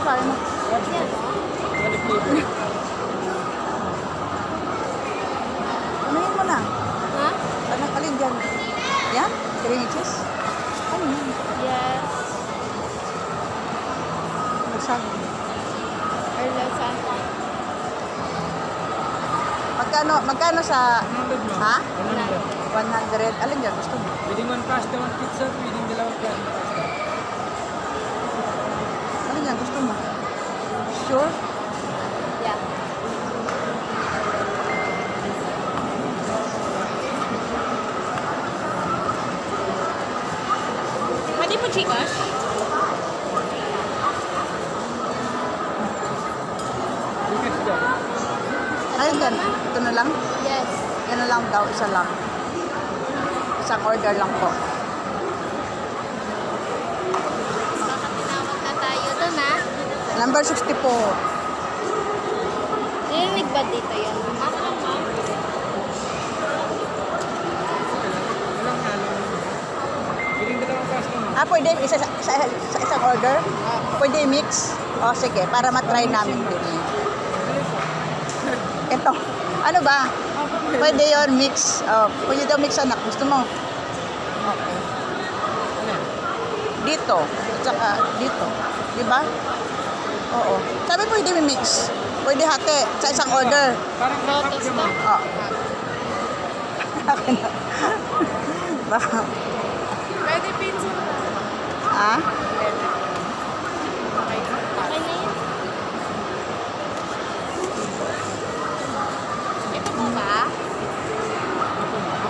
kaya mo. Anuhin mo na. Ha? Anong alin dyan? Yan? Creamy cheese? Ano yan? Yes. Masag. Or lasagna. Magkano sa... 100 mo. Ha? 100. 100. Alin dyan? Gusto mo? Pwedeng one pasta, one pizza, pwedeng dalawang pasta. Alin dyan? Gusto mo? Sure? Yeah. Pwede po chicos? Tickets dyan. Alin dyan? Ito na lang? Yes. Yan na lang daw. Isa lang. Isang order lang po. Baka tinawag na tayo doon, ha? Number 60 po. Nilinig ba dito yan? Ako lang, ma'am. Walang halo. Pwedeng dalawang pasta mo. Pwede sa isang order? Pwede mix? O sige, para matry namin din. Ito. Ano ba? Pwede yon mix. Pwede daw mix anak. Gusto mo? Okay. Dito. At saka dito. Di ba? Oo. Sabi pwede mix. Pwede hati sa isang order. Parang kakap Lotus siya ba? mo. Akin na. Baka. Pwede pizza ba? Ah? Okay na yun. Ito po ba?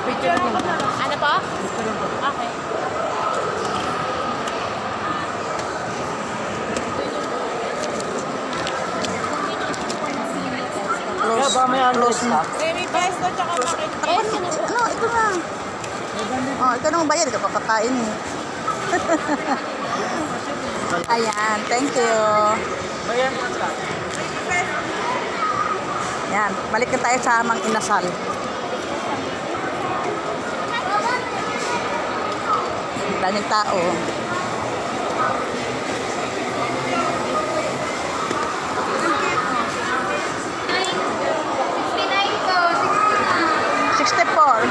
Picture lang. Ano po? Picture lang po. Okay. Close. Close mo. Baby pesto tsaka makit. Ano? Ito na. Ito na ang bayad. Ito pakakain eh. Ayan. Thank you. Bayan mo sa. Yan. Balik na tayo sa Mang Inasal. Daming tao. Pinay ko. 64.